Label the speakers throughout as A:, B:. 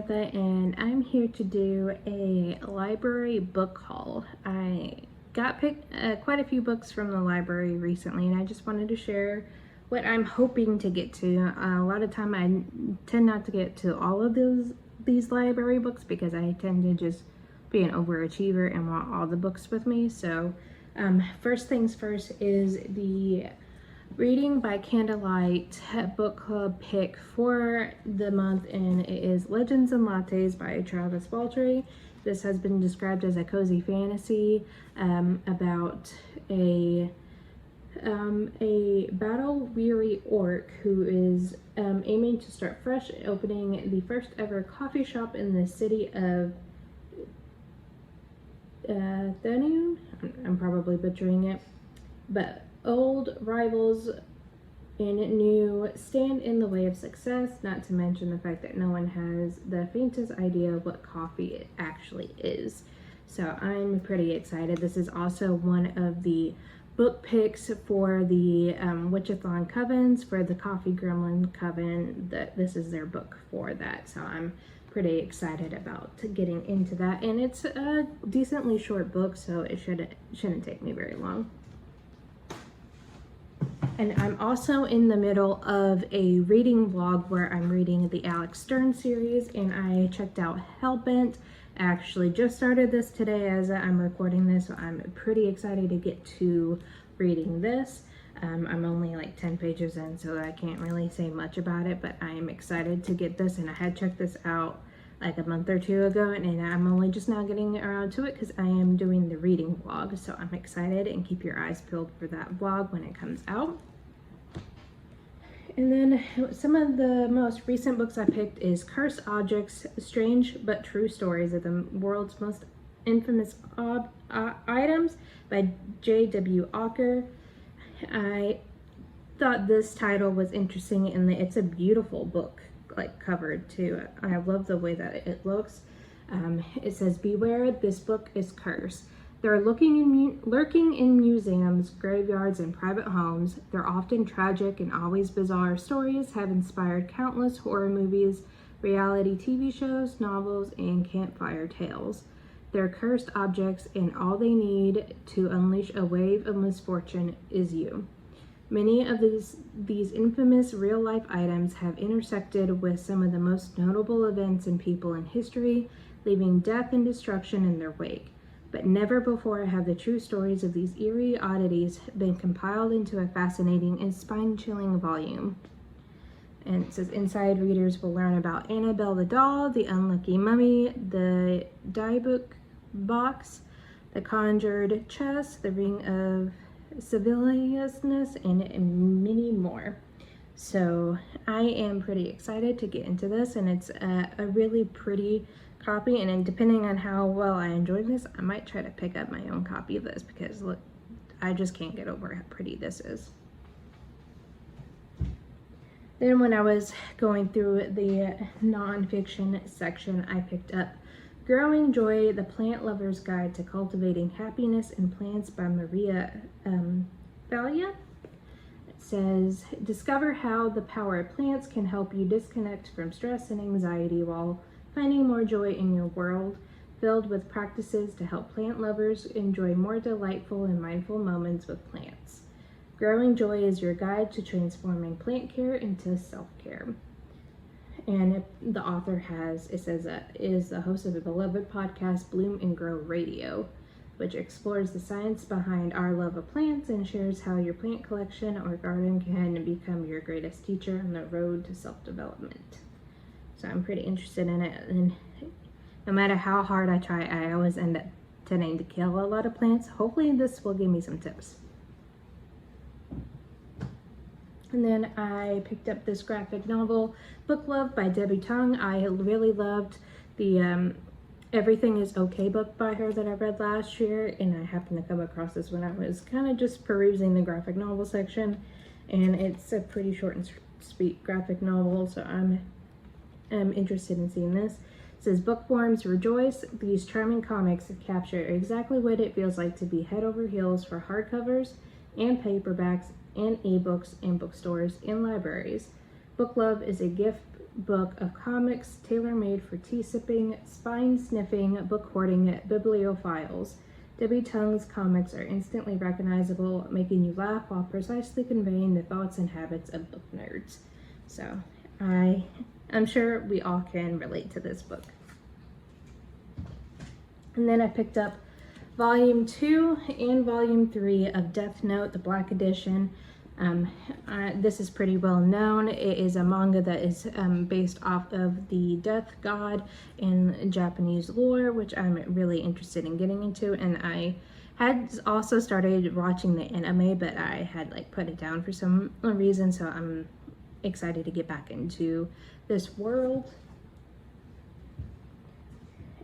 A: Samantha, and I'm here to do a library book haul. I got quite a few books from the library recently, and I just wanted to share what I'm hoping to get to. A lot of time I tend not to get to all of these library books because I tend to just be an overachiever and want all the books with me. So first things first is the Reading by Candlelight book club pick for the month, and it is Legends and Lattes by Travis Waltry. This has been described as a cozy fantasy about a battle-weary orc who is aiming to start fresh, opening the first ever coffee shop in the city of Thunune. I'm probably butchering it, but old rivals and new stand in the way of success, not to mention the fact that no one has the faintest idea of what coffee it actually is. So I'm pretty excited. This is also one of the book picks for the Witchathon Covens, for the Coffee Gremlin Coven. This is their book for that, so I'm pretty excited about getting into that. And it's a decently short book, so it shouldn't take me very long. And I'm also in the middle of a reading vlog where I'm reading the Alex Stern series, and I checked out Hellbent. I actually just started this today as I'm recording this, so I'm pretty excited to get to reading this. I'm only like 10 pages in, so I can't really say much about it, but I am excited to get this, and I had checked this out like a month or two ago, and I'm only just now getting around to it because I am doing the reading vlog, so I'm excited, and keep your eyes peeled for that vlog when it comes out. And then some of the most recent books I picked is Cursed Objects, Strange but True Stories of the World's Most Infamous Items by J.W. Ocker. I thought this title was interesting in that it's a beautiful book, like covered too. I love the way that it looks. It says, "Beware, this book is cursed. They're lurking in museums, graveyards, and private homes. Their often tragic and always bizarre stories have inspired countless horror movies, reality TV shows, novels, and campfire tales. They're cursed objects, and all they need to unleash a wave of misfortune is you." Many of these infamous real-life items have intersected with some of the most notable events and people in history, leaving death and destruction in their wake. But never before have the true stories of these eerie oddities been compiled into a fascinating and spine-chilling volume. And it says, inside readers will learn about Annabelle the doll, the unlucky mummy, the Dybbuk box, the conjured chest, the ring of Civiliousness, and many more. So I am pretty excited to get into this, and it's a really pretty copy, and then depending on how well I enjoy this, I might try to pick up my own copy of this because look, I just can't get over how pretty this is. Then when I was going through the nonfiction section, I picked up Growing Joy, The Plant Lover's Guide to Cultivating Happiness in Plants by Maria Valia. It says, discover how the power of plants can help you disconnect from stress and anxiety while finding more joy in your world, filled with practices to help plant lovers enjoy more delightful and mindful moments with plants. Growing Joy is your guide to transforming plant care into self-care. And the author is the host of the beloved podcast Bloom and Grow Radio, which explores the science behind our love of plants and shares how your plant collection or garden can become your greatest teacher on the road to self-development. So I'm pretty interested in it, and no matter how hard I try, I always end up tending to kill a lot of plants. Hopefully this will give me some tips. And then I picked up this graphic novel, Book Love by Debbie Tung. I really loved the Everything is Okay book by her that I read last year, and I happened to come across this when I was kind of just perusing the graphic novel section, and it's a pretty short and sweet graphic novel, so I'm interested in seeing this. It says, bookworms rejoice. These charming comics capture exactly what it feels like to be head over heels for hardcovers and paperbacks and ebooks in bookstores and libraries. Book Love is a gift book of comics tailor-made for tea-sipping, spine-sniffing, book-hoarding bibliophiles. Debbie Tongue's comics are instantly recognizable, making you laugh while precisely conveying the thoughts and habits of book nerds. So I'm sure we all can relate to this book. And then I picked up Volume 2 and Volume 3 of Death Note, the Black Edition. This is pretty well known. It is a manga that is based off of the death god in Japanese lore, which I'm really interested in getting into. And I had also started watching the anime, but I had put it down for some reason, so I'm excited to get back into this world.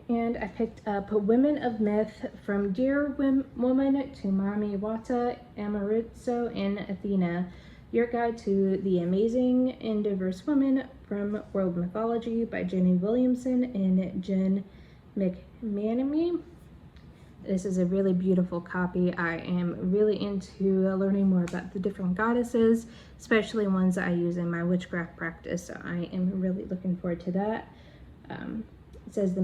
A: And I picked up Women of Myth, From Dear Woman to Mami Wata, Amoritsu, and Athena, your guide to the amazing and diverse women from world mythology by Jenny Williamson and Jen McManamy. This is a really beautiful copy. I am really into learning more about the different goddesses, especially ones that I use in my witchcraft practice, so I am really looking forward to that. It says the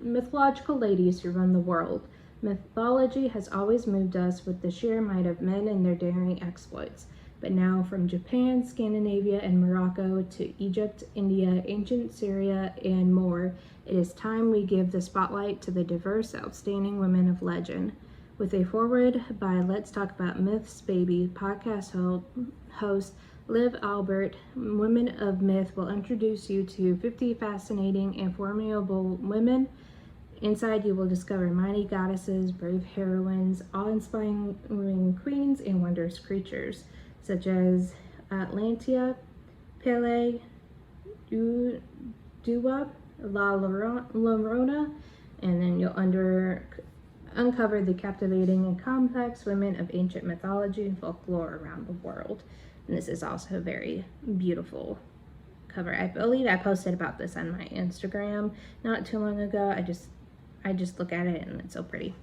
A: mythological ladies who run the world. Mythology has always moved us with the sheer might of men and their daring exploits. But now from Japan, Scandinavia, and Morocco to Egypt, India, ancient Syria, and more, it is time we give the spotlight to the diverse, outstanding women of legend. With a foreword by Let's Talk About Myths Baby podcast host Liv Albert, Women of Myth will introduce you to 50 fascinating and formidable women. Inside, you will discover mighty goddesses, brave heroines, awe-inspiring queens, and wondrous creatures, such as Atlantia, Pele, Dua, La Llorona, and then you'll uncover the captivating and complex women of ancient mythology and folklore around the world. And this is also a very beautiful cover. I believe I posted about this on my Instagram not too long ago. I just look at it and it's so pretty.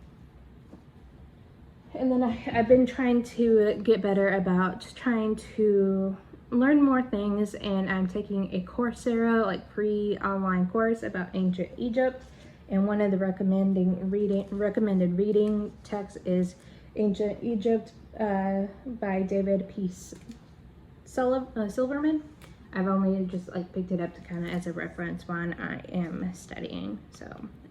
A: And then I've been trying to get better about trying to learn more things, and I'm taking a Coursera free online course about ancient Egypt. And one of the recommended reading texts is Ancient Egypt by David P. Silverman. I've only just picked it up to kind of as a reference when I am studying. So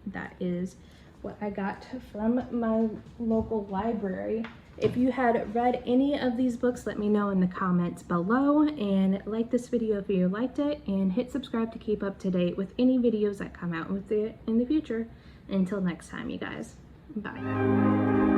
A: that is what I got from my local library. If you had read any of these books, let me know in the comments below, and like this video if you liked it, and hit subscribe to keep up to date with any videos that come out with it in the future. Until next time, you guys, bye.